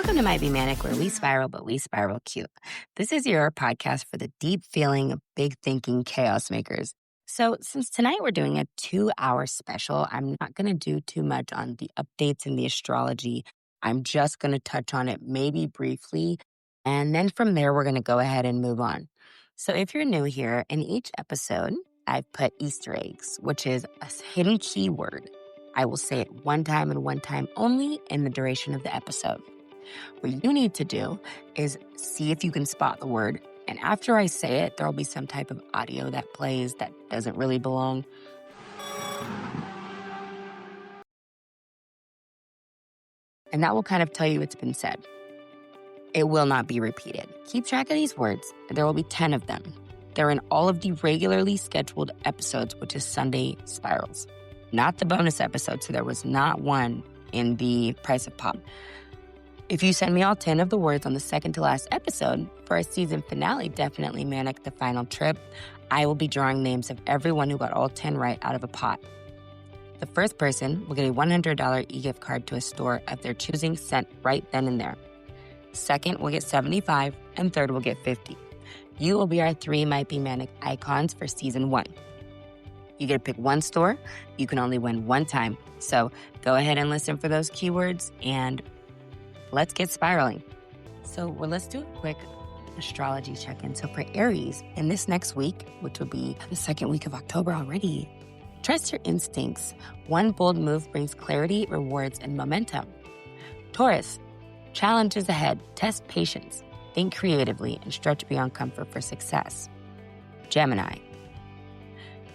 Welcome to Might Be Manic, where we spiral, but we spiral cute. This is your podcast for the deep feeling of big thinking chaos makers. So since tonight we're doing a 2-hour special, I'm not going to do too much on the updates in the astrology. I'm just going to touch on it maybe briefly. And then from there, we're going to go ahead and move on. So if you're new here, in each episode, I've put Easter eggs, which is a hidden keyword. I will say it one time and one time only in the duration of the episode. What you need to do is see if you can spot the word. And after I say it, there'll be some type of audio that plays that doesn't really belong. And that will kind of tell you it's been said. It will not be repeated. Keep track of these words. There will be 10 of them. They're in all of the regularly scheduled episodes, which is Sunday Spirals. Not the bonus episode, so there was not one in the Price of Pop. If you send me all 10 of the words on the second to last episode for our season finale, Definitely Manic, the final trip, I will be drawing names of everyone who got all 10 right out of a pot. The first person will get a $100 e-gift card to a store of their choosing sent right then and there. Second will get $75, and third will get $50. You will be our 3 Might Be Manic icons for season 1. You get to pick one store. You can only win one time. So go ahead and listen for those keywords and let's get spiraling. So let's do a quick astrology check-in. So for Aries, in this next week, which will be the second week of October already, trust your instincts. One bold move brings clarity, rewards, and momentum. Taurus, challenges ahead. Test patience. Think creatively and stretch beyond comfort for success. Gemini,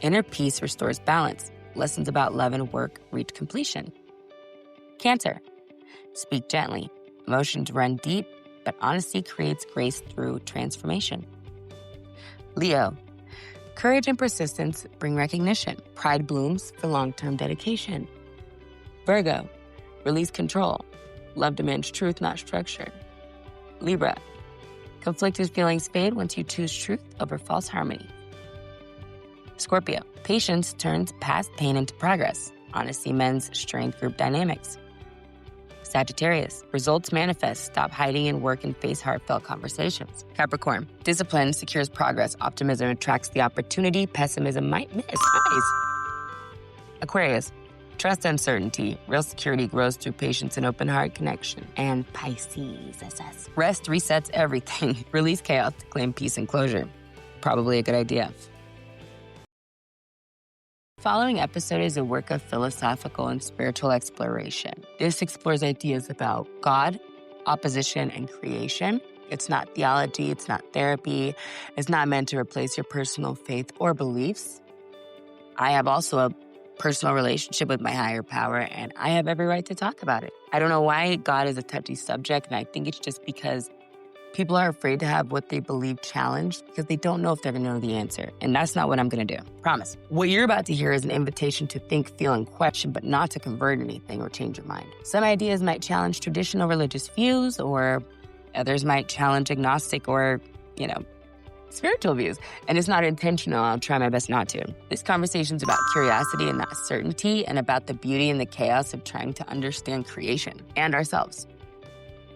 inner peace restores balance. Lessons about love and work reach completion. Cancer, speak gently. Emotions run deep, but honesty creates grace through transformation. Leo, courage and persistence bring recognition. Pride blooms for long-term dedication. Virgo, release control. Love demands truth, not structure. Libra, conflicted feelings fade once you choose truth over false harmony. Scorpio, patience turns past pain into progress. Honesty mends strained group dynamics. Sagittarius, results manifest. Stop hiding in work and face heartfelt conversations. Capricorn, discipline secures progress. Optimism attracts the opportunity. Pessimism might miss. Nice. Aquarius, trust uncertainty. Real security grows through patience and open heart connection. And Pisces, rest resets everything. Release chaos to claim peace and closure. Probably a good idea. Following episode is a work of philosophical and spiritual exploration. This explores ideas about God, opposition, and creation. It's not theology, it's not therapy, it's not meant to replace your personal faith or beliefs. I have also a personal relationship with my higher power, and I have every right to talk about it. I don't know why God is a touchy subject, and I think it's just because people are afraid to have what they believe challenged because they don't know if they're going to know the answer. And that's not what I'm going to do. Promise. What you're about to hear is an invitation to think, feel, and question, but not to convert anything or change your mind. Some ideas might challenge traditional religious views, or others might challenge agnostic or, spiritual views. And it's not intentional. I'll try my best not to. This conversation is about curiosity and not certainty, and about the beauty and the chaos of trying to understand creation and ourselves.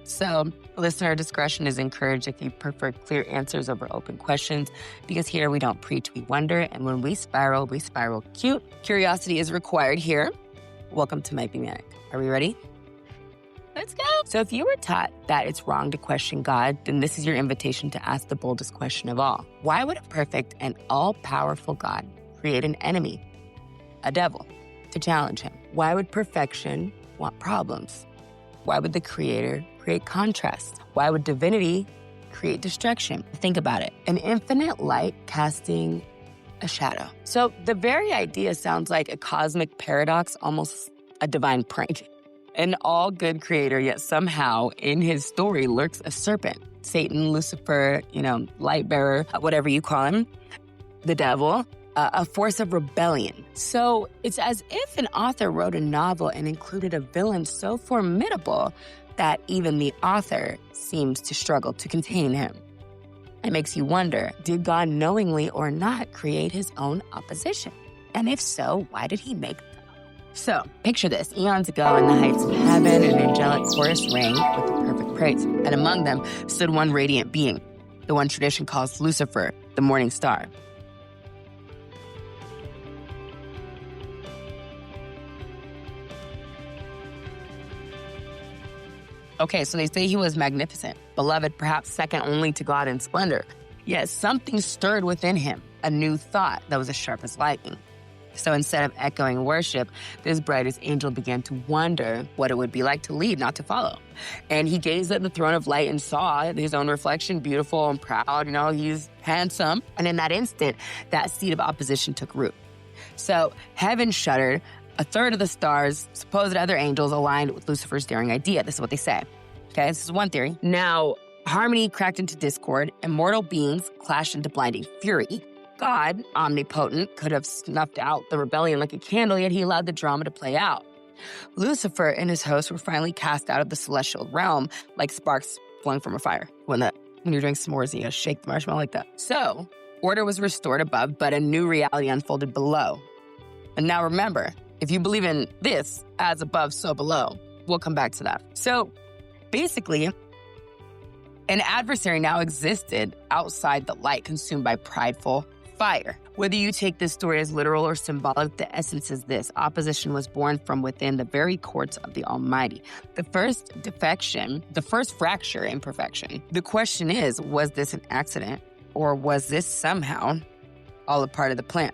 So listener discretion is encouraged if you prefer clear answers over open questions, because here we don't preach, we wonder, and when we spiral cute. Curiosity is required here. Welcome to Might Be Manic. Are we ready? Let's go. So if you were taught that it's wrong to question God, then this is your invitation to ask the boldest question of all. Why would a perfect and all-powerful God create an enemy, a devil, to challenge him? Why would perfection want problems? Why would the Creator create contrast? Why would divinity create destruction? Think about it. An infinite light casting a shadow. So the very idea sounds like a cosmic paradox, almost a divine prank. An all-good creator, yet somehow in his story lurks a serpent. Satan, Lucifer, light bearer, whatever you call him, the devil, a force of rebellion. So it's as if an author wrote a novel and included a villain so formidable that even the author seems to struggle to contain him. It makes you wonder, did God knowingly or not create his own opposition? And if so, why did he make them? So, picture this. Eons ago in the heights of heaven, an angelic chorus rang with the perfect praise. And among them stood one radiant being, the one tradition calls Lucifer, the morning star. Okay, so they say he was magnificent, beloved, perhaps second only to God in splendor. Yet something stirred within him, a new thought that was as sharp as lightning. So instead of echoing worship, this brightest angel began to wonder what it would be like to lead, not to follow. And he gazed at the throne of light and saw his own reflection, beautiful and proud. He's handsome. And in that instant, that seed of opposition took root. So heaven shuddered. A third of the stars, supposed other angels, aligned with Lucifer's daring idea. This is what they say. Okay, this is one theory. Now, harmony cracked into discord, and mortal beings clashed into blinding fury. God, omnipotent, could have snuffed out the rebellion like a candle, yet he allowed the drama to play out. Lucifer and his hosts were finally cast out of the celestial realm like sparks flung from a fire. When you're doing s'mores, you gotta shake the marshmallow like that. So, order was restored above, but a new reality unfolded below. And now remember, if you believe in this, as above, so below, we'll come back to that. So, basically, an adversary now existed outside the light, consumed by prideful fire. Whether you take this story as literal or symbolic, the essence is this. Opposition was born from within the very courts of the Almighty. The first fracture in perfection. The question is, was this an accident, or was this somehow all a part of the plan?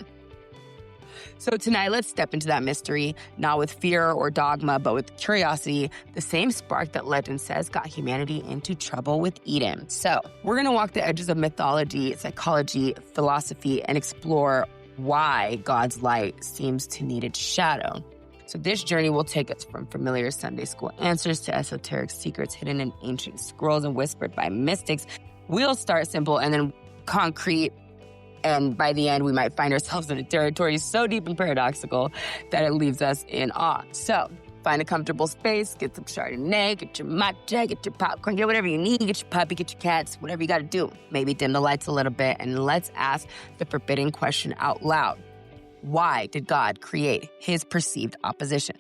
So tonight, let's step into that mystery, not with fear or dogma, but with curiosity, the same spark that legend says got humanity into trouble with Eden. So we're going to walk the edges of mythology, psychology, philosophy, and explore why God's light seems to need its shadow. So this journey will take us from familiar Sunday school answers to esoteric secrets hidden in ancient scrolls and whispered by mystics. We'll start simple and then concrete. And by the end, we might find ourselves in a territory so deep and paradoxical that it leaves us in awe. So find a comfortable space, get some Chardonnay, get your matcha, get your popcorn, get whatever you need, get your puppy, get your cats, whatever you got to do. Maybe dim the lights a little bit, and let's ask the forbidden question out loud. Why did God create his perceived opposition?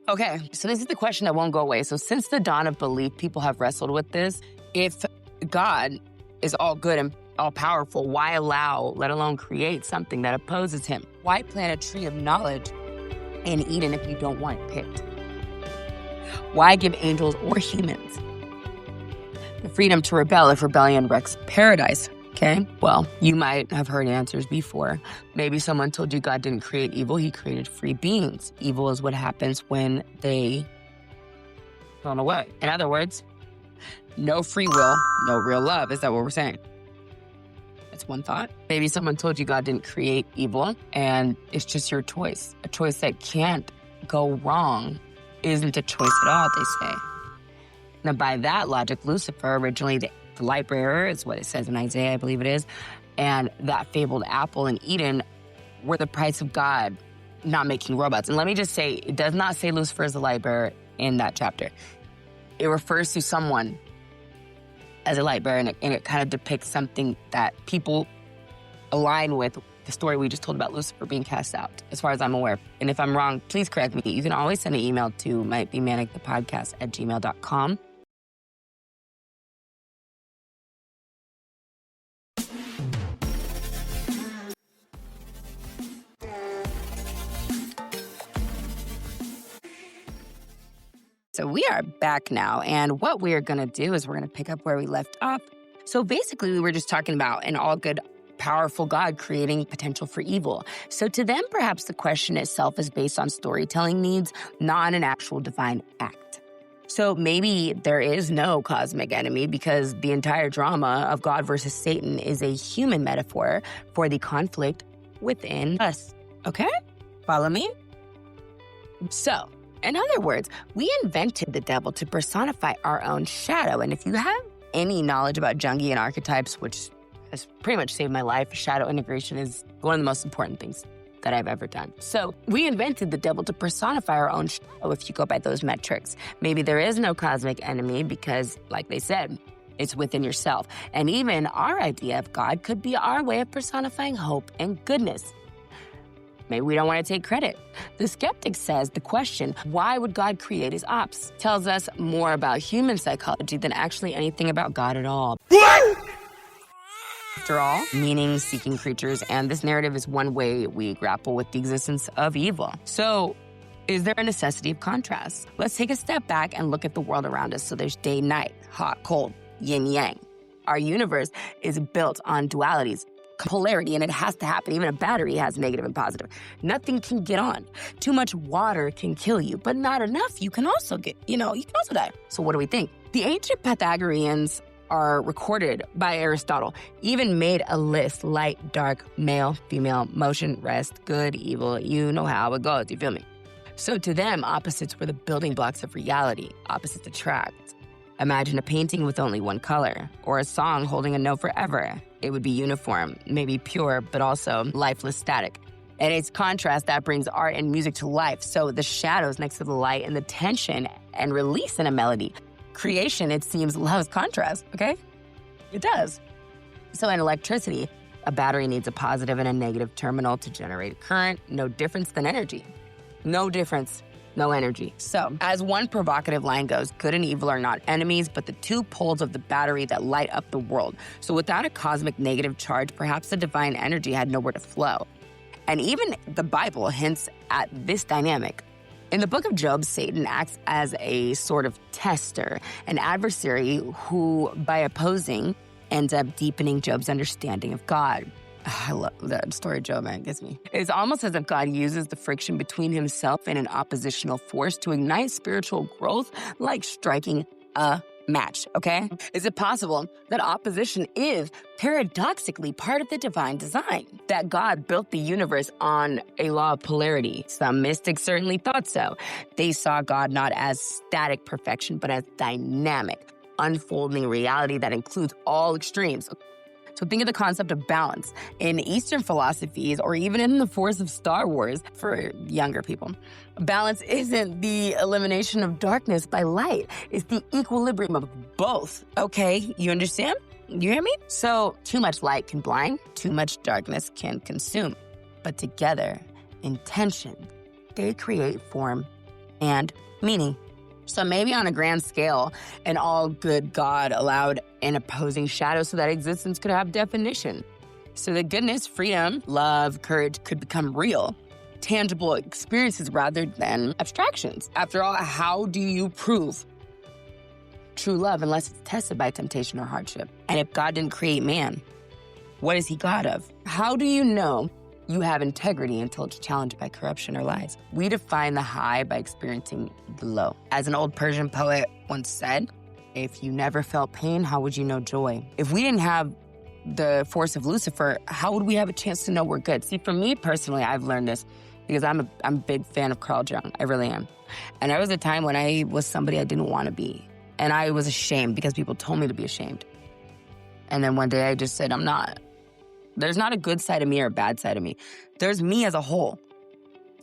Okay, so this is the question that won't go away. So since the dawn of belief, people have wrestled with this. If God is all good and all-powerful, why allow, let alone create, something that opposes him? Why plant a tree of knowledge in Eden if you don't want it picked? Why give angels or humans the freedom to rebel if rebellion wrecks paradise? Okay, well, you might have heard answers before. Maybe someone told you God didn't create evil, he created free beings. Evil is what happens when they run away. In other words, no free will, no real love. Is that what we're saying? That's one thought. Maybe someone told you God didn't create evil and it's just your choice. A choice that can't go wrong isn't a choice at all, they say. Now, by that logic, Lucifer, originally the light bearer, is what it says in Isaiah, I believe it is, and that fabled apple in Eden were the price of God not making robots. And let me just say, it does not say Lucifer is the light bearer in that chapter. It refers to someone as a light bearer, and it kind of depicts something that people align with the story we just told about Lucifer being cast out, as far as I'm aware. And if I'm wrong, please correct me. You can always send an email to mightbemanicthepodcast@gmail.com. So we are back now, and what we are going to do is we're going to pick up where we left off. So basically, we were just talking about an all-good, powerful God creating potential for evil. So to them, perhaps the question itself is based on storytelling needs, not an actual divine act. So maybe there is no cosmic enemy because the entire drama of God versus Satan is a human metaphor for the conflict within us. Okay? Follow me? So, in other words, we invented the devil to personify our own shadow. And if you have any knowledge about Jungian archetypes, which has pretty much saved my life, shadow integration is one of the most important things that I've ever done. So we invented the devil to personify our own shadow if you go by those metrics. Maybe there is no cosmic enemy because, like they said, it's within yourself. And even our idea of God could be our way of personifying hope and goodness. Maybe we don't want to take credit. The skeptic says the question, why would God create his ops, tells us more about human psychology than actually anything about God at all. After all, meaning-seeking creatures, and this narrative is one way we grapple with the existence of evil. So, is there a necessity of contrast? Let's take a step back and look at the world around us. So there's day, night, hot, cold, yin, yang. Our universe is built on dualities, polarity, and it has to happen. Even a battery has negative and positive. Nothing can get on. Too much water can kill you, but not enough. You can also you can also die. So what do we think? The ancient Pythagoreans are recorded by Aristotle, even made a list: light, dark, male, female, motion, rest, good, evil. You know how it goes, you feel me? So to them, opposites were the building blocks of reality. Opposites attract. Imagine a painting with only one color, or a song holding a note forever. It would be uniform, maybe pure, but also lifeless, static. And it's contrast that brings art and music to life. So the shadows next to the light and the tension and release in a melody. Creation, it seems, loves contrast, okay? It does. So in electricity, a battery needs a positive and a negative terminal to generate current. No difference than energy. No difference. No energy. So, as one provocative line goes, good and evil are not enemies, but the two poles of the battery that light up the world. So without a cosmic negative charge, perhaps the divine energy had nowhere to flow. And even the Bible hints at this dynamic. In the book of Job, Satan acts as a sort of tester, an adversary who, by opposing, ends up deepening Job's understanding of God. I love that story, Job, man. Gets me. It's almost as if God uses the friction between himself and an oppositional force to ignite spiritual growth, like striking a match, okay? Is it possible that opposition is paradoxically part of the divine design? That God built the universe on a law of polarity? Some mystics certainly thought so. They saw God not as static perfection, but as dynamic, unfolding reality that includes all extremes. So think of the concept of balance. In Eastern philosophies, or even in the Force of Star Wars for younger people, balance isn't the elimination of darkness by light. It's the equilibrium of both, okay? You understand? You hear me? So too much light can blind, too much darkness can consume. But together, in tension, they create form and meaning. So maybe on a grand scale, an all-good God allowed an opposing shadow so that existence could have definition. So that goodness, freedom, love, courage could become real, tangible experiences rather than abstractions. After all, how do you prove true love unless it's tested by temptation or hardship? And if God didn't create man, what is he God of? How do you know you have integrity until it's challenged by corruption or lies? We define the high by experiencing the low. As an old Persian poet once said, if you never felt pain, how would you know joy? If we didn't have the force of Lucifer, how would we have a chance to know we're good? See, for me personally, I've learned this because I'm a big fan of Carl Jung. I really am. And there was a time when I was somebody I didn't want to be. And I was ashamed because people told me to be ashamed. And then one day I just said, I'm not. There's not a good side of me or a bad side of me. There's me as a whole.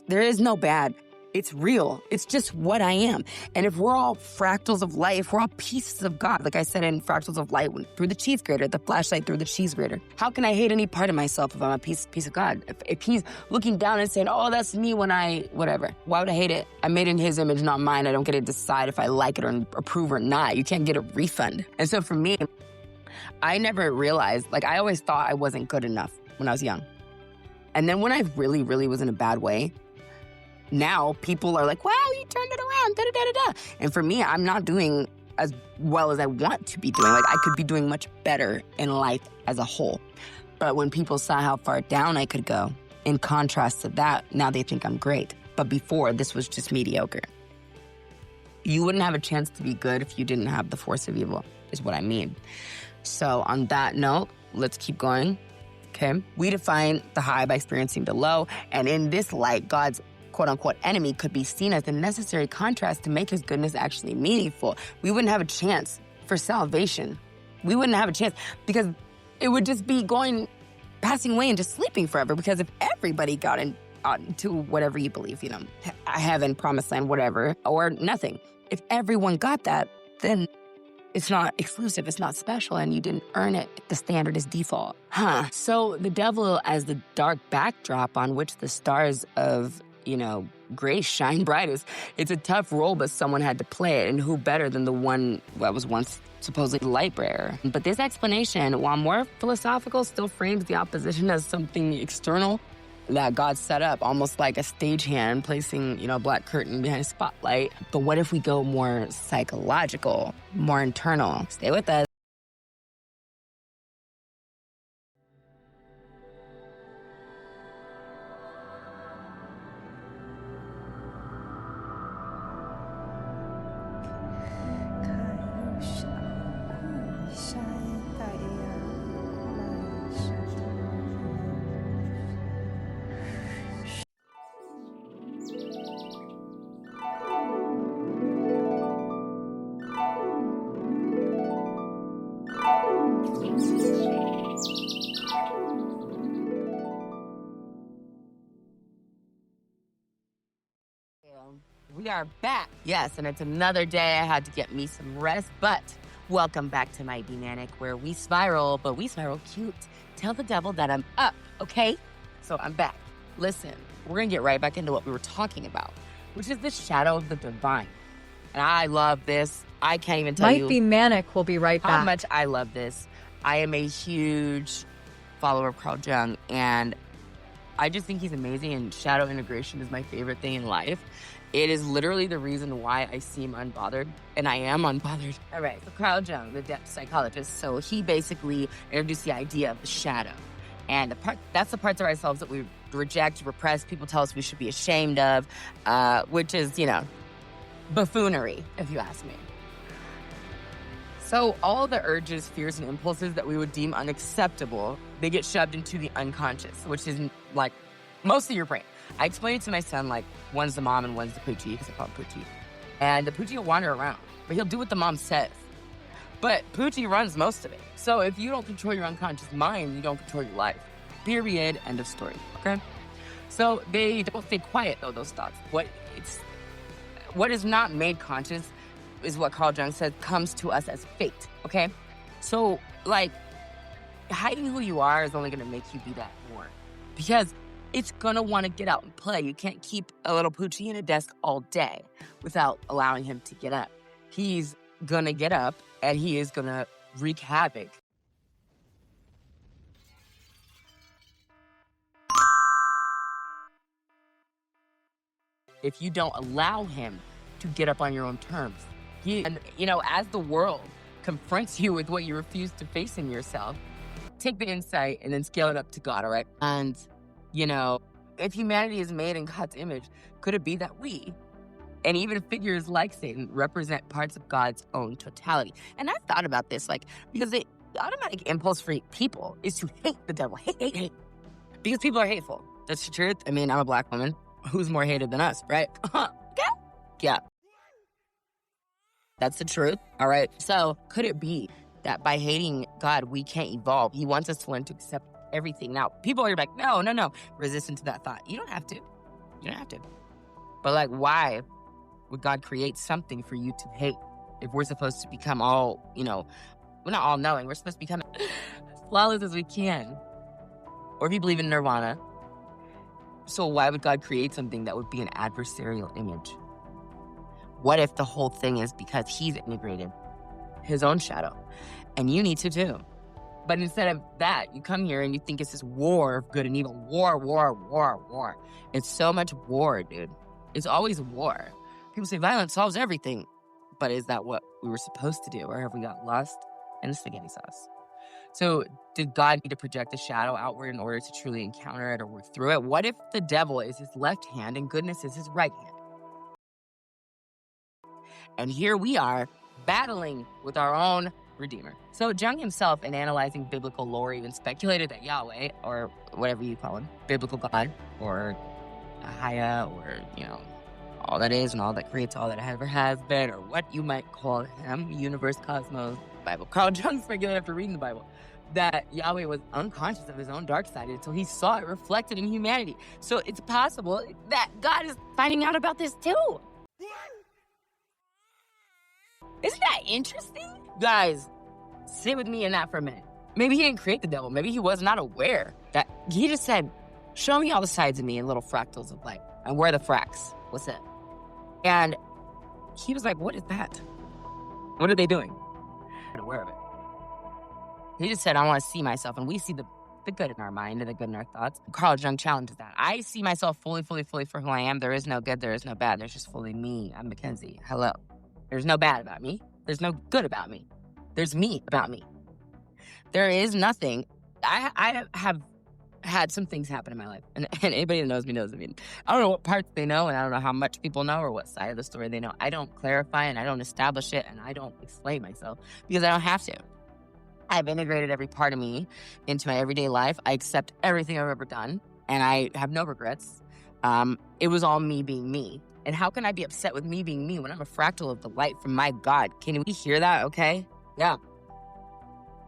There is no bad. It's real. It's just what I am. And if we're all fractals of light, if we're all pieces of God, like I said in Fractals of Light, through the cheese grater, the flashlight through the cheese grater, how can I hate any part of myself if I'm a piece of God? If he's looking down and saying, oh, that's me when whatever. Why would I hate it? I'm made in his image, not mine. I don't get to decide if I like it or approve or not. You can't get a refund. And so for me, I never realized, I always thought I wasn't good enough when I was young. And then when I really, really was in a bad way, now people are like, wow, you turned it around, da-da-da-da-da. And for me, I'm not doing as well as I want to be doing. I could be doing much better in life as a whole. But when people saw how far down I could go, in contrast to that, now they think I'm great. But before, this was just mediocre. You wouldn't have a chance to be good if you didn't have the force of evil, is what I mean. So on that note, let's keep going, okay? We define the high by experiencing the low, and in this light, God's quote-unquote enemy could be seen as the necessary contrast to make his goodness actually meaningful. We wouldn't have a chance for salvation. We wouldn't have a chance because it would just be passing away and just sleeping forever, because if everybody got into whatever you believe, heaven, promised land, whatever, or nothing, if everyone got that, then It's not exclusive, it's not special, and you didn't earn it. The standard is default. So the devil as the dark backdrop on which the stars of, grace shine brightest. It's a tough role, but someone had to play it, and who better than the one that was once supposedly the light bearer? But this explanation, while more philosophical, still frames the opposition as something external that God set up, almost like a stagehand placing, a black curtain behind a spotlight. But what if we go more psychological, more internal? Stay with us. We are back. Yes, and it's another day. I had to get me some rest, but welcome back to my Manic, where we spiral, but we spiral cute. Tell the devil that I'm up, okay? So I'm back. Listen, we're gonna get right back into what we were talking about, which is the shadow of the divine. And I love this. I can't even tell you. Might be Manic. We'll be right back. How much I love this. I am a huge follower of Carl Jung, and I just think he's amazing, and shadow integration is my favorite thing in life. It is literally the reason why I seem unbothered, and I am unbothered. All right, so Carl Jung, the depth psychologist, so he basically introduced the idea of the shadow. And that's the parts of ourselves that we reject, repress, people tell us we should be ashamed of, which is, buffoonery, if you ask me. So all the urges, fears, and impulses that we would deem unacceptable, they get shoved into the unconscious, which is like most of your brain. I explained it to my son, like, one's the mom and one's the poochie, because I call him Poochie. And the Poochie will wander around, but he'll do what the mom says. But Poochie runs most of it. So if you don't control your unconscious mind, you don't control your life. Period. End of story. Okay? So they don't stay quiet, though, those thoughts. What is not made conscious is what Carl Jung said comes to us as fate. Okay? So, like, hiding who you are is only going to make you be that more. Because it's gonna want to get out and play. You can't keep a little Poochie in a desk all day without allowing him to get up. He's gonna get up, and he is gonna wreak havoc. If you don't allow him to get up on your own terms. As the world confronts you with what you refuse to face in yourself, take the insight and then scale it up to God, all right? And if humanity is made in God's image, could it be that we, and even figures like Satan, represent parts of God's own totality? And I've thought about this, because the automatic impulse for people is to hate the devil. Hate. Because people are hateful. That's the truth. I mean, I'm a black woman. Who's more hated than us, right? Yeah. That's the truth, all right? So could it be that by hating God, we can't evolve? He wants us to learn to accept everything. Now, people are like, no, resistant to that thought. You don't have to. But why would God create something for you to hate if we're supposed to become all, we're not all knowing. We're supposed to become as flawless as we can. Or if you believe in nirvana. So why would God create something that would be an adversarial image? What if the whole thing is because he's integrated his own shadow? And you need to too. But instead of that, you come here and you think it's this war of good and evil. War. It's so much war, dude. It's always war. People say violence solves everything. But is that what we were supposed to do? Or have we got lost in the spaghetti sauce? So did God need to project the shadow outward in order to truly encounter it or work through it? What if the devil is his left hand and goodness is his right hand? And here we are battling with our own Redeemer. So Jung himself, in analyzing biblical lore, even speculated that Yahweh, or whatever you call him, biblical God, or Ahaya, or, all that is and all that creates all that ever has been, or what you might call him, universe, cosmos, Bible. Carl Jung speculated after reading the Bible that Yahweh was unconscious of his own dark side until he saw it reflected in humanity. So it's possible that God is finding out about this too. Isn't that interesting? Guys, sit with me in that for a minute. Maybe he didn't create the devil. Maybe he was not aware that he just said, show me all the sides of me in little fractals of light. And where are the fracks? What's it? And he was like, what is that? What are they doing? I'm aware of it. He just said, I want to see myself. And we see the good in our mind and the good in our thoughts. Carl Jung challenges that. I see myself fully for who I am. There is no good. There is no bad. There's just fully me. I'm Mackenzie. Hello. There's no bad about me. There's no good about me. There's me about me. There is nothing. I have had some things happen in my life. And anybody that knows me knows. I mean, I don't know what parts they know, and I don't know how much people know or what side of the story they know. I don't clarify, and I don't establish it, and I don't explain myself because I don't have to. I've integrated every part of me into my everyday life. I accept everything I've ever done, and I have no regrets. It was all me being me. And how can I be upset with me being me when I'm a fractal of the light from my God? Can we hear that, okay? Yeah.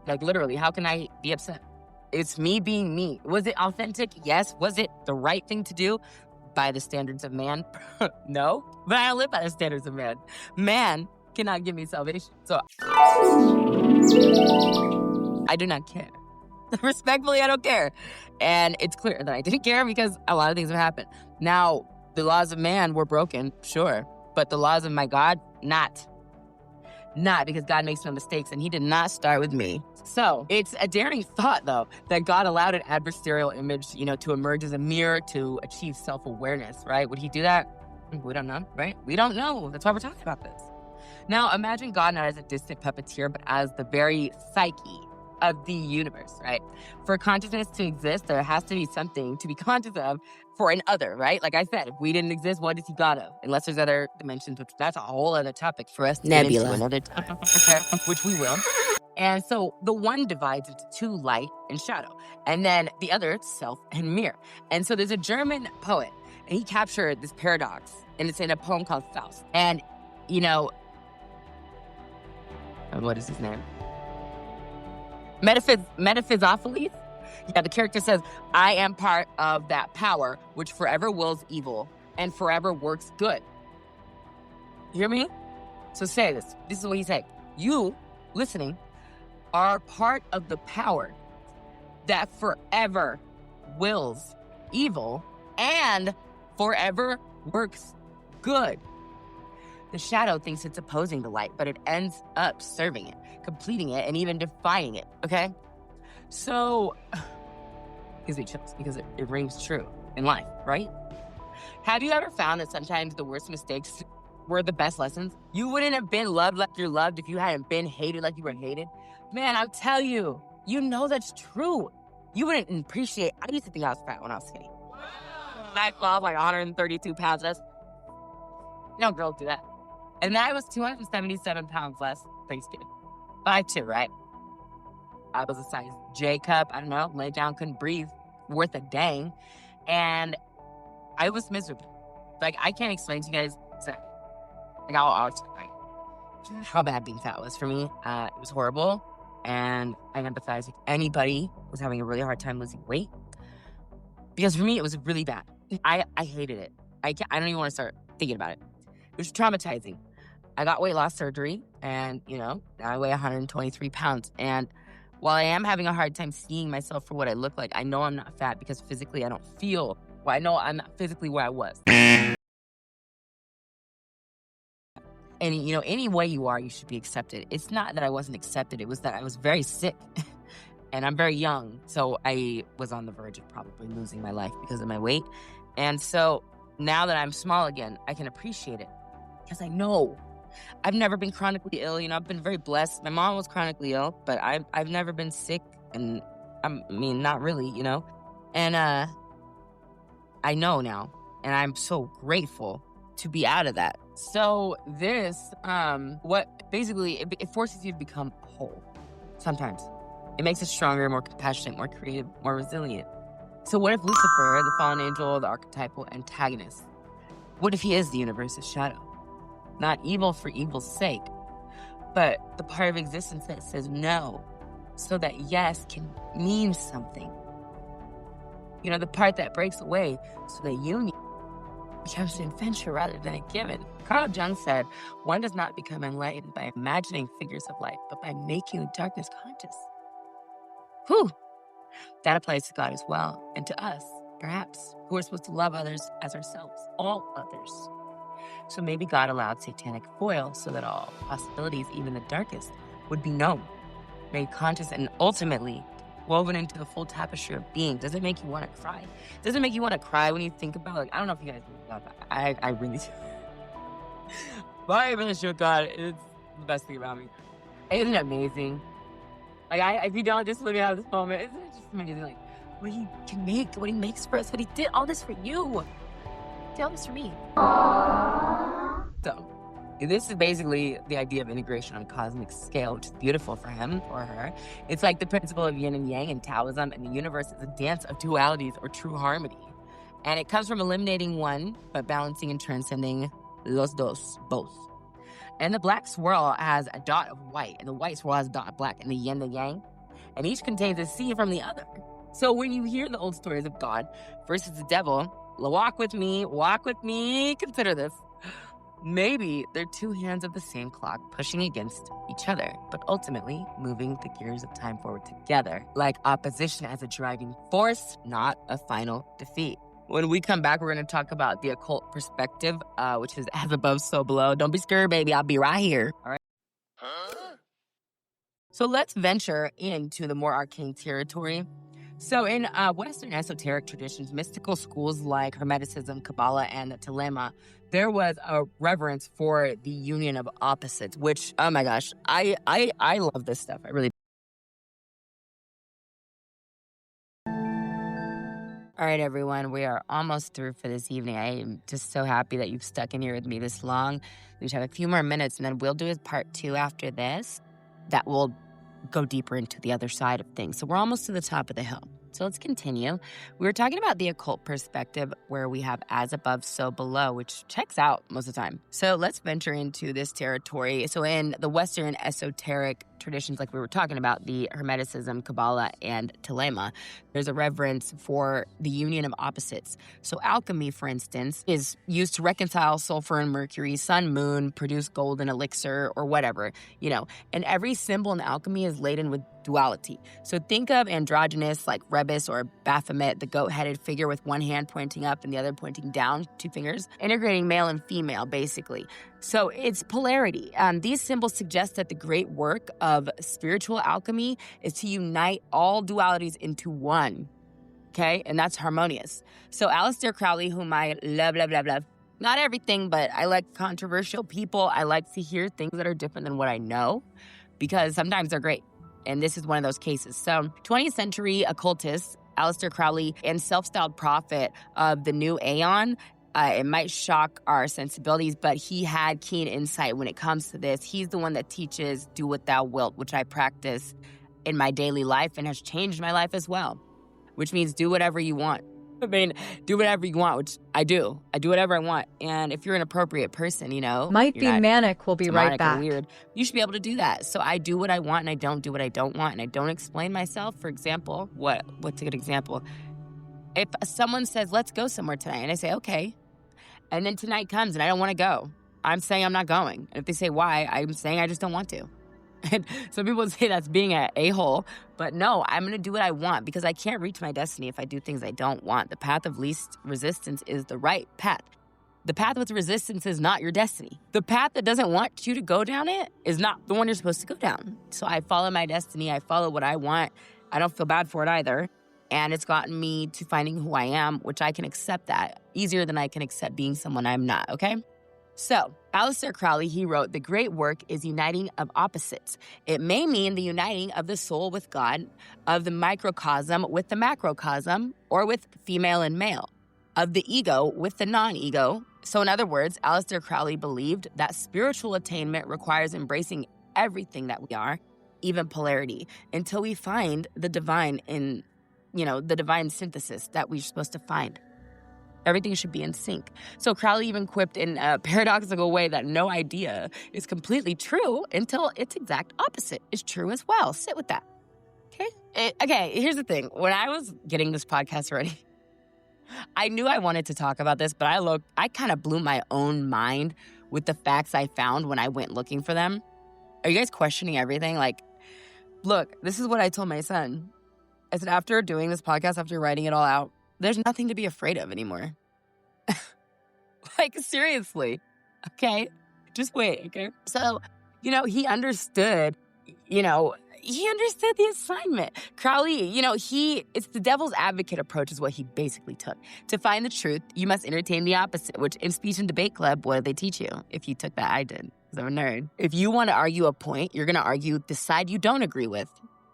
Like, literally, how can I be upset? It's me being me. Was it authentic? Yes. Was it the right thing to do by the standards of man? No. But I don't live by the standards of man. Man cannot give me salvation. So I do not care. Respectfully, I don't care. And it's clear that I didn't care because a lot of things have happened. Now, the laws of man were broken, sure. But the laws of my God, not. Not, because God makes no mistakes, and he did not start with me. So it's a daring thought, though, that God allowed an adversarial image, to emerge as a mirror to achieve self-awareness, right? Would he do that? We don't know, right? We don't know. That's why we're talking about this. Now, imagine God not as a distant puppeteer, but as the very psyche of the universe, right? For consciousness to exist, there has to be something to be conscious of for an other, right? Like I said, if we didn't exist, what is he God of? Unless there's other dimensions, which that's a whole other topic for us to Nebula. get into another topic, which we will. And so the one divides into two, light and shadow, and then the other, self and mirror. And so there's a German poet, and he captured this paradox, and it's in a poem called Faust. And, what is his name? Metaphysophiles? Yeah, the character says, I am part of that power which forever wills evil and forever works good. You hear me? So say this. This is what he said. You, listening, are part of the power that forever wills evil and forever works good. The shadow thinks it's opposing the light, but it ends up serving it, completing it, and even defying it, okay? So, gives me chills because it rings true in life, right? Have you ever found that sometimes the worst mistakes were the best lessons? You wouldn't have been loved like you're loved if you hadn't been hated like you were hated. Man, I'll tell you, that's true. You wouldn't appreciate, I used to think I was fat when I was skinny. I lost like 132 pounds. Girls do that. And I was 277 pounds less Thanksgiving. 5'2", right? I was a size J cup. I don't know, lay down, couldn't breathe, worth a dang. And I was miserable. Like, I can't explain to you guys I'll explain how bad being fat was for me. It was horrible. And I empathize with anybody who was having a really hard time losing weight. Because for me, it was really bad. I hated it. I don't even want to start thinking about it. It was traumatizing. I got weight loss surgery, and, now I weigh 123 pounds. And while I am having a hard time seeing myself for what I look like, I know I'm not fat because physically I don't feel, I know I'm not physically where I was. And, any way you are, you should be accepted. It's not that I wasn't accepted. It was that I was very sick, and I'm very young. So I was on the verge of probably losing my life because of my weight. And so now that I'm small again, I can appreciate it because I know I've never been chronically ill. I've been very blessed. My mom was chronically ill, but I've never been sick, and not really, And I know now, and I'm so grateful to be out of that. So this, it forces you to become whole. Sometimes it makes us stronger, more compassionate, more creative, more resilient. So what if Lucifer, the fallen angel, the archetypal antagonist, what if he is the universe's shadow? Not evil for evil's sake, but the part of existence that says no, so that yes can mean something. The part that breaks away so that union becomes an adventure rather than a given. Carl Jung said, one does not become enlightened by imagining figures of light, but by making the darkness conscious. Whew! That applies to God as well, and to us, perhaps, who are supposed to love others as ourselves, all others. So maybe God allowed satanic foil so that all possibilities, even the darkest, would be known, made conscious, and ultimately woven into the full tapestry of being. Does it make you want to cry? Does it make you want to cry when you think about, like, I don't know if you guys love that. I really do. My relationship with God is the best thing about me. Isn't it amazing? Like, if you don't just let me have this moment, isn't it just amazing? Like, what he can make, what he makes for us, what he did all this for you. He did all this for me. So, this is basically the idea of integration on a cosmic scale, which is beautiful for him or her. It's like the principle of yin and yang in Taoism, and the universe is a dance of dualities or true harmony. And it comes from eliminating one, but balancing and transcending los dos, both. And the black swirl has a dot of white, and the white swirl has a dot of black, and the yin and yang, and each contains a seed from the other. So when you hear the old stories of God versus the devil, walk with me, consider this. Maybe they're two hands of the same clock pushing against each other, but ultimately moving the gears of time forward together, like opposition as a driving force, not a final defeat. When we come back, we're going to talk about the occult perspective, which is as above, so below. Don't be scared, baby. I'll be right here. All right. So let's venture into the more arcane territory. So in Western esoteric traditions, mystical schools like Hermeticism, Kabbalah, and the Thelema, there was a reverence for the union of opposites, which, oh my gosh, I love this stuff. I really do. All right, everyone, we are almost through for this evening. I am just so happy that you've stuck in here with me this long. We just have a few more minutes, and then we'll do a part 2 after this that will go deeper into the other side of things. So we're almost to the top of the hill. So let's continue. We were talking about the occult perspective where we have as above, so below, which checks out most of the time. So let's venture into this territory. So in the Western esoteric traditions, like we were talking about, the Hermeticism, Kabbalah, and Thelema, there's a reverence for the union of opposites. So alchemy, for instance, is used to reconcile sulfur and mercury, sun, moon, produce gold and elixir, or whatever, and every symbol in alchemy is laden with duality. So think of androgynous, like Rebus or Baphomet, the goat-headed figure with one hand pointing up and the other pointing down, 2 fingers, integrating male and female, basically. So it's polarity. These symbols suggest that the great work of spiritual alchemy is to unite all dualities into one, okay? And that's harmonious. So Aleister Crowley, whom I love, not everything, but I like controversial people. I like to hear things that are different than what I know, because sometimes they're great. And this is one of those cases. So 20th century occultist Aleister Crowley and self-styled prophet of the new aeon, it might shock our sensibilities, but he had keen insight when it comes to this. He's the one that teaches do what thou wilt, which I practice in my daily life and has changed my life as well, which means do whatever you want. Do whatever you want, which I do. I do whatever I want. And if you're an appropriate person, Might be Manic. We'll be right back. Weird. You should be able to do that. So I do what I want and I don't do what I don't want. And I don't explain myself. For example, what's a good example? If someone says, let's go somewhere tonight, and I say, okay. And then tonight comes and I don't want to go, I'm saying I'm not going. And if they say why, I'm saying I just don't want to. And some people say that's being an a-hole, but no, I'm going to do what I want because I can't reach my destiny if I do things I don't want. The path of least resistance is the right path. The path with resistance is not your destiny. The path that doesn't want you to go down it is not the one you're supposed to go down. So I follow my destiny. I follow what I want. I don't feel bad for it either. And it's gotten me to finding who I am, which I can accept that easier than I can accept being someone I'm not, okay? So, Aleister Crowley, he wrote, the great work is uniting of opposites. It may mean the uniting of the soul with God, of the microcosm with the macrocosm, or with female and male, of the ego with the non-ego. So in other words, Aleister Crowley believed that spiritual attainment requires embracing everything that we are, even polarity, until we find the divine in, the divine synthesis that we're supposed to find. Everything should be in sync. So Crowley even quipped in a paradoxical way that no idea is completely true until its exact opposite is true as well. Sit with that. Okay? Okay, here's the thing. When I was getting this podcast ready, I knew I wanted to talk about this, but I kind of blew my own mind with the facts I found when I went looking for them. Are you guys questioning everything? Like, look, this is what I told my son. I said, after doing this podcast, after writing it all out, there's nothing to be afraid of anymore. Like, seriously. Okay? Just wait, okay? So, he understood, he understood the assignment. Crowley, it's the devil's advocate approach is what he basically took. To find the truth, you must entertain the opposite, which in speech and debate club, what did they teach you? If you took that, I did, because I'm a nerd. If you want to argue a point, you're going to argue the side you don't agree with.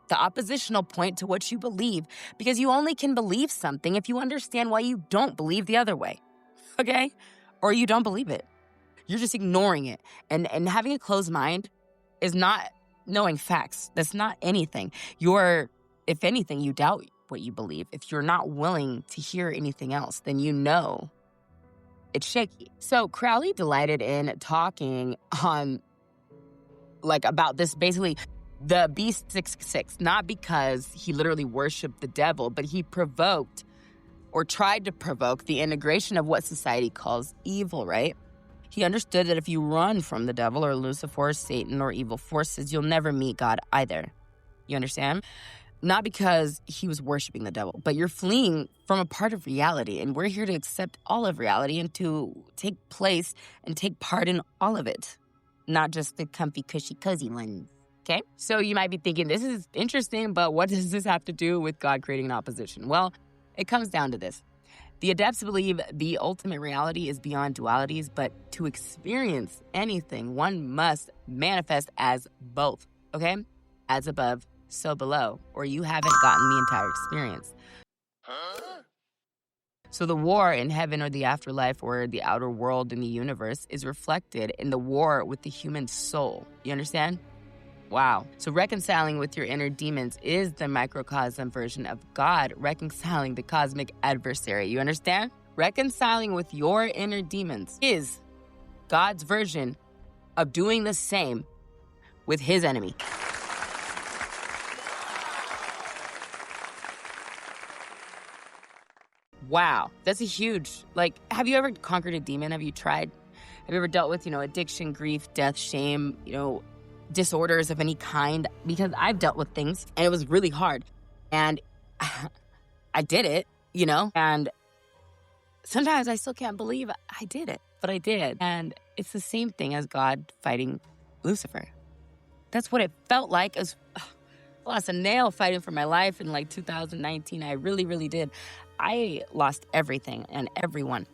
The oppositional point to what you believe, because you only can believe something if you understand why you don't believe the other way, okay? Or you don't believe it. You're just ignoring it. And having a closed mind is not knowing facts. That's not anything. If anything, you doubt what you believe. If you're not willing to hear anything else, then it's shaky. So Crowley delighted in talking on, about this, basically, the Beast 666, not because he literally worshipped the devil, but he provoked or tried to provoke the integration of what society calls evil, right? He understood that if you run from the devil or Lucifer, Satan, or evil forces, you'll never meet God either. You understand? Not because he was worshiping the devil, but you're fleeing from a part of reality, and we're here to accept all of reality and to take place and take part in all of it, not just the comfy, cushy, cozy ones. Okay? So you might be thinking, this is interesting, but what does this have to do with God creating an opposition? Well, it comes down to this. The adepts believe the ultimate reality is beyond dualities, but to experience anything, one must manifest as both, okay? As above, so below, or you haven't gotten the entire experience. So the war in heaven or the afterlife or the outer world in the universe is reflected in the war with the human soul. You understand? Wow. So reconciling with your inner demons is the microcosm version of God reconciling the cosmic adversary. You understand? Reconciling with your inner demons is God's version of doing the same with his enemy. Wow. That's a huge, have you ever conquered a demon? Have you tried? Have you ever dealt with, addiction, grief, death, shame, disorders of any kind? Because I've dealt with things and it was really hard. And I did it, and sometimes I still can't believe I did it, but I did. And it's the same thing as God fighting Lucifer. That's what it felt like. I lost a nail fighting for my life in 2019. I really, really did. I lost everything and everyone.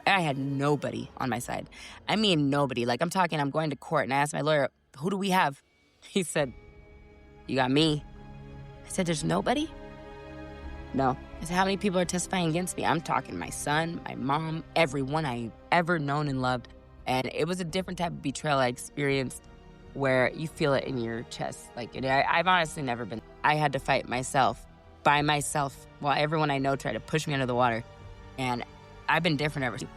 I had nobody on my side. I mean, nobody. I'm going to court and I asked my lawyer, who do we have? He said, you got me. I said, there's nobody? No. I said, how many people are testifying against me? I'm talking my son, my mom, everyone I ever known and loved. And it was a different type of betrayal I experienced where you feel it in your chest. I've honestly never been. I had to fight myself, by myself, while everyone I know tried to push me under the water. And I've been different ever since,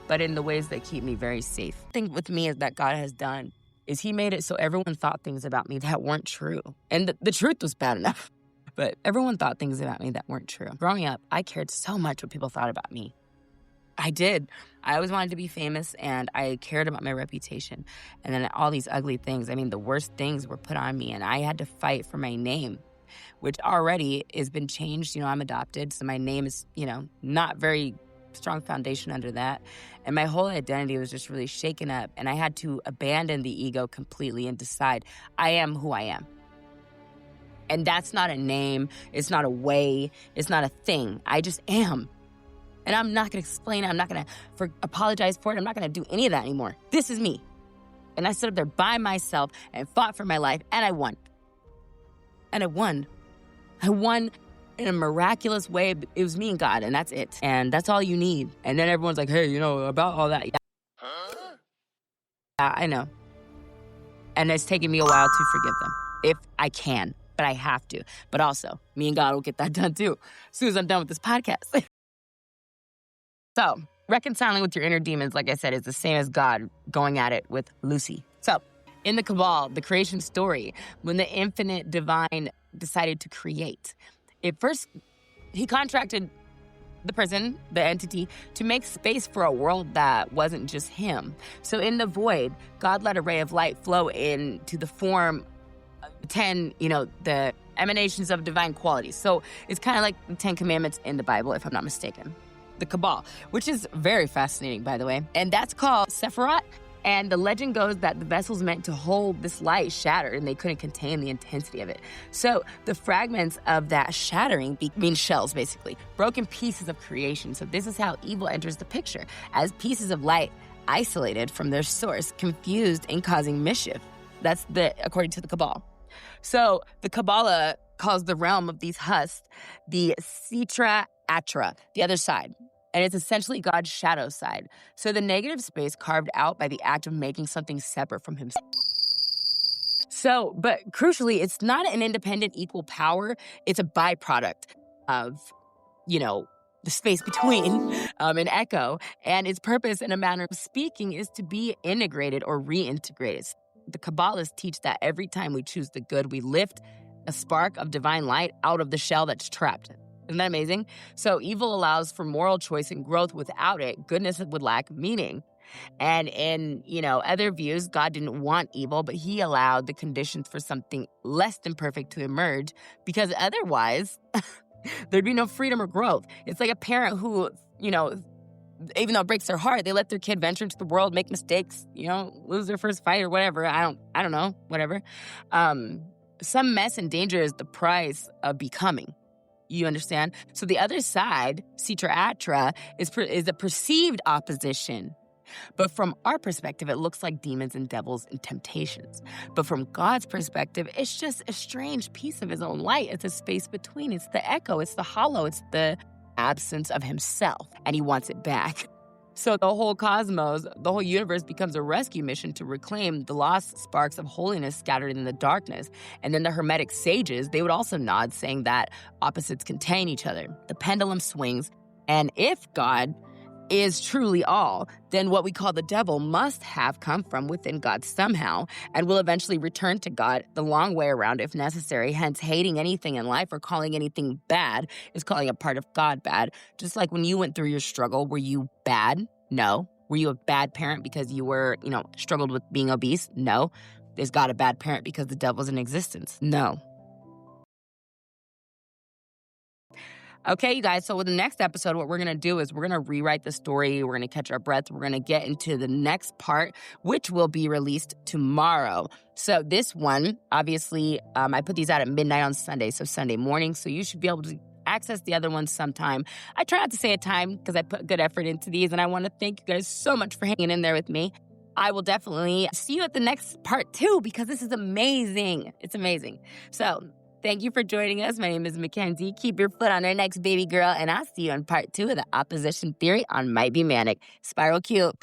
but in the ways that keep me very safe. The thing with me is that God has done is he made it so everyone thought things about me that weren't true. And the truth was bad enough, but everyone thought things about me that weren't true. Growing up, I cared so much what people thought about me. I did. I always wanted to be famous, and I cared about my reputation. And then all these ugly things, the worst things were put on me, and I had to fight for my name, which already has been changed. I'm adopted, so my name is, not very strong foundation under that. And my whole identity was just really shaken up, and I had to abandon the ego completely and decide I am who I am. And that's not a name, it's not a way, it's not a thing. I just am. And I'm not going to explain it. I'm not going to apologize for it. I'm not going to do any of that anymore. This is me. And I stood up there by myself and fought for my life, and I won. And I won. I won in a miraculous way. It was me and God, and that's it. And that's all you need. And then everyone's like, hey, about all that. Yeah, I know. And it's taken me a while to forgive them, if I can. But I have to. But also, me and God will get that done too, as soon as I'm done with this podcast. So, reconciling with your inner demons, like I said, is the same as God going at it with Lucy. So, in the Kabbalah, the creation story, when the infinite divine decided to create, at first, he contracted the person, the entity, to make space for a world that wasn't just him. So in the void, God let a ray of light flow into the form of 10, the emanations of divine qualities. So it's kind of like the 10 Commandments in the Bible, if I'm not mistaken. The Cabal, which is very fascinating, by the way. And that's called Sephiroth. And the legend goes that the vessels meant to hold this light shattered and they couldn't contain the intensity of it. So the fragments of that shattering mean shells, basically, broken pieces of creation. So this is how evil enters the picture, as pieces of light isolated from their source, confused and causing mischief. That's according to the Cabal. So the Kabbalah calls the realm of these husks the Sitra Atra, the other side. And it's essentially God's shadow side. So the negative space carved out by the act of making something separate from himself. So, but crucially, it's not an independent equal power. It's a byproduct of, the space between an echo. And its purpose, in a manner of speaking, is to be integrated or reintegrated. The Kabbalists teach that every time we choose the good, we lift a spark of divine light out of the shell that's trapped. Isn't that amazing? So evil allows for moral choice and growth. Without it, goodness would lack meaning. And in, other views, God didn't want evil, but he allowed the conditions for something less than perfect to emerge, because otherwise there'd be no freedom or growth. It's like a parent who, even though it breaks their heart, they let their kid venture into the world, make mistakes, lose their first fight or whatever. I don't know, whatever. Some mess and danger is the price of becoming. You understand? So the other side, Sitra Atra, is a perceived opposition. But from our perspective, it looks like demons and devils and temptations. But from God's perspective, it's just a strange piece of his own light. It's a space between. It's the echo. It's the hollow. It's the absence of himself. And he wants it back. So the whole cosmos, the whole universe becomes a rescue mission to reclaim the lost sparks of holiness scattered in the darkness. And then the Hermetic sages, they would also nod, saying that opposites contain each other. The pendulum swings, and if God is truly all, then what we call the devil must have come from within God somehow and will eventually return to God the long way around if necessary. Hence, hating anything in life or calling anything bad is calling a part of God bad. Just like when you went through your struggle, were you bad? No. Were you a bad parent because you were, struggled with being obese? No. Is God a bad parent because the devil's in existence? No. Okay, you guys, so with the next episode, what we're going to do is we're going to rewrite the story. We're going to catch our breath. We're going to get into the next part, which will be released tomorrow. So this one, obviously, I put these out at midnight on Sunday, so Sunday morning. So you should be able to access the other ones sometime. I try not to say a time because I put good effort into these, and I want to thank you guys so much for hanging in there with me. I will definitely see you at the next part too, because this is amazing. It's amazing. So thank you for joining us. My name is Mackenzie. Keep your foot on our next, baby girl, and I'll see you on part 2 of the opposition theory on Might Be Manic. Spiral Q.